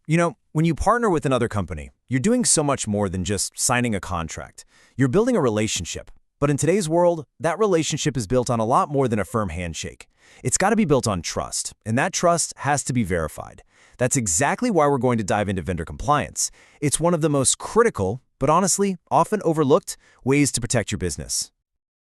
When you partner with another company, you're doing so much more than just signing a contract. You're building a relationship. But in today's world, that relationship is built on a lot more than a firm handshake. It's got to be built on trust, and that trust has to be verified. That's exactly why we're going to dive into vendor compliance. It's one of the most critical, but honestly, often overlooked, ways to protect your business.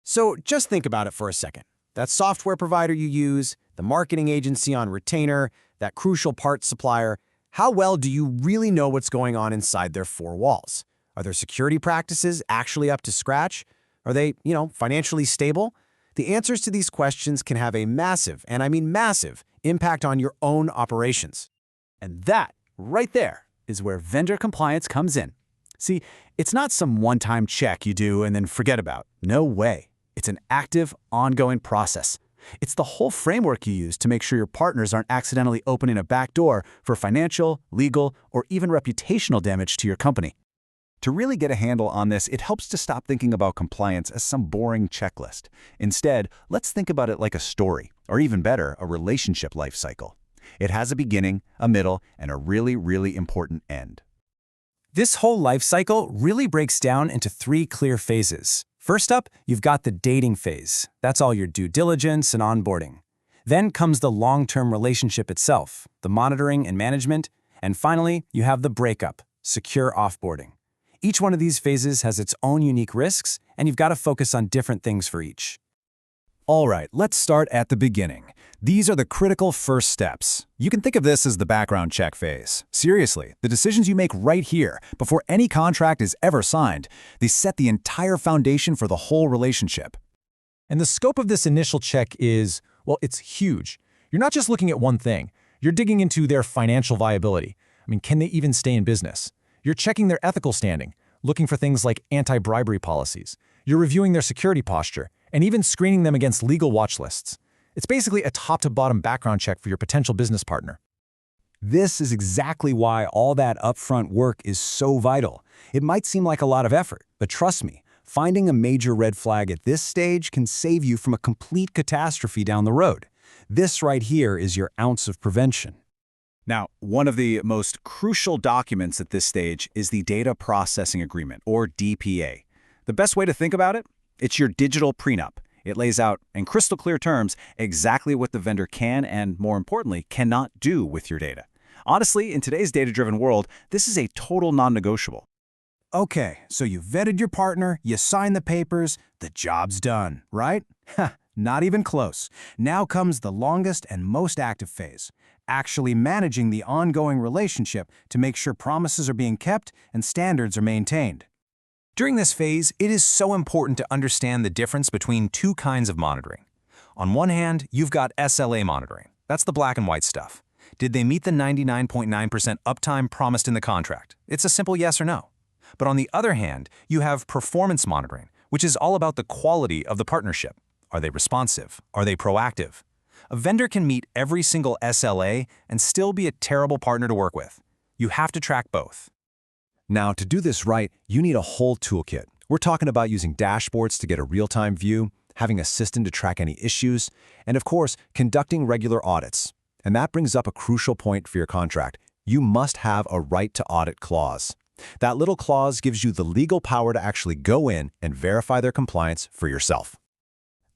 So just think about it for a second. That software provider you use, the marketing agency on retainer, that crucial parts supplier, how well do you really know what's going on inside their four walls? Are their security practices actually up to scratch? Are they, financially stable? The answers to these questions can have a massive, and I mean massive, impact on your own operations. And that, right there, is where vendor compliance comes in. See, it's not some one-time check you do and then forget about. No way. It's an active, ongoing process. It's the whole framework you use to make sure your partners aren't accidentally opening a back door for financial, legal, or even reputational damage to your company. To really get a handle on this, it helps to stop thinking about compliance as some boring checklist. Instead, let's think about it like a story, or even better, a relationship life cycle. It has a beginning, a middle, and a really, really important end. This whole life cycle really breaks down into 3 clear phases. First up, you've got the dating phase. That's all your due diligence and onboarding. Then comes the long-term relationship itself, the monitoring and management. And finally, you have the breakup, secure offboarding. Each one of these phases has its own unique risks, and you've got to focus on different things for each. All right, let's start at the beginning. These are the critical first steps. You can think of this as the background check phase. Seriously, the decisions you make right here, before any contract is ever signed, they set the entire foundation for the whole relationship. And the scope of this initial check is, well, it's huge. You're not just looking at one thing. You're digging into their financial viability. Can they even stay in business? You're checking their ethical standing, looking for things like anti-bribery policies. You're reviewing their security posture, and even screening them against legal watch lists. It's basically a top-to-bottom background check for your potential business partner. This is exactly why all that upfront work is so vital. It might seem like a lot of effort, but trust me, finding a major red flag at this stage can save you from a complete catastrophe down the road. This right here is your ounce of prevention. Now, one of the most crucial documents at this stage is the Data Processing Agreement, or DPA. The best way to think about it? It's your digital prenup. It lays out, in crystal clear terms, exactly what the vendor can and, more importantly, cannot do with your data. Honestly, in today's data-driven world, this is a total non-negotiable. Okay, so you vetted your partner, you signed the papers, the job's done, right? Not even close. Now comes the longest and most active phase, actually managing the ongoing relationship to make sure promises are being kept and standards are maintained. During this phase, it is so important to understand the difference between 2 kinds of monitoring. On one hand, you've got SLA monitoring. That's the black and white stuff. Did they meet the 99.9% uptime promised in the contract? It's a simple yes or no. But on the other hand, you have performance monitoring, which is all about the quality of the partnership. Are they responsive? Are they proactive? A vendor can meet every single SLA and still be a terrible partner to work with. You have to track both. Now, to do this right, you need a whole toolkit. We're talking about using dashboards to get a real-time view, having a system to track any issues, and of course, conducting regular audits. And that brings up a crucial point for your contract. You must have a right-to-audit clause. That little clause gives you the legal power to actually go in and verify their compliance for yourself.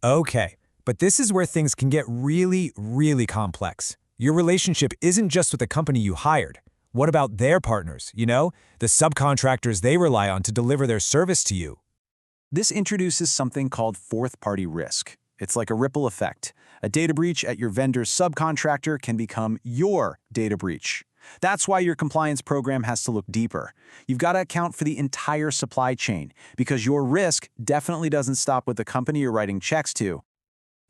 Okay, but this is where things can get really, really complex. Your relationship isn't just with the company you hired. What about their partners, the subcontractors they rely on to deliver their service to you? This introduces something called fourth-party risk. It's like a ripple effect. A data breach at your vendor's subcontractor can become your data breach. That's why your compliance program has to look deeper. You've got to account for the entire supply chain, because your risk definitely doesn't stop with the company you're writing checks to.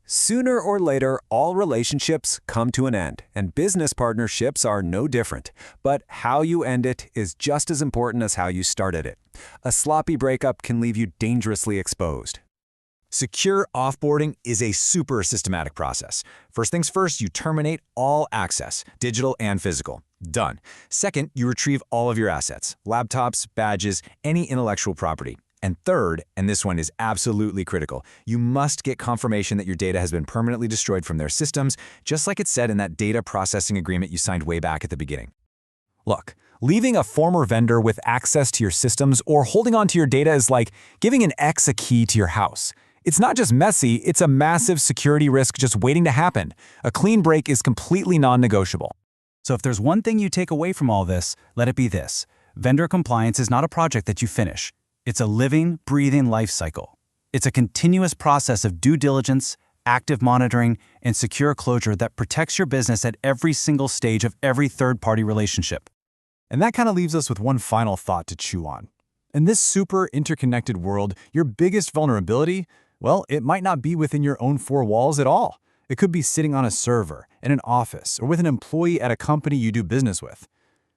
Sooner or later, all relationships come to an end, and business partnerships are no different. But how you end it is just as important as how you started it. A sloppy breakup can leave you dangerously exposed. Secure offboarding is a super systematic process. First things first, you terminate all access, digital and physical. Done. Second, you retrieve all of your assets, laptops, badges, any intellectual property. And third, and this one is absolutely critical, you must get confirmation that your data has been permanently destroyed from their systems, just like it said in that data processing agreement you signed way back at the beginning. Look, leaving a former vendor with access to your systems or holding onto your data is like giving an ex a key to your house. It's not just messy, it's a massive security risk just waiting to happen. A clean break is completely non-negotiable. So if there's one thing you take away from all this, let it be this. Vendor compliance is not a project that you finish. It's a living, breathing life cycle. It's a continuous process of due diligence, active monitoring, and secure closure that protects your business at every single stage of every third-party relationship. And that kind of leaves us with one final thought to chew on. In this super interconnected world, your biggest vulnerability, well, it might not be within your own four walls at all. It could be sitting on a server, in an office, or with an employee at a company you do business with.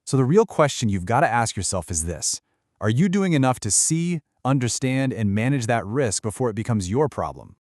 So the real question you've got to ask yourself is this: are you doing enough to see, understand, and manage that risk before it becomes your problem?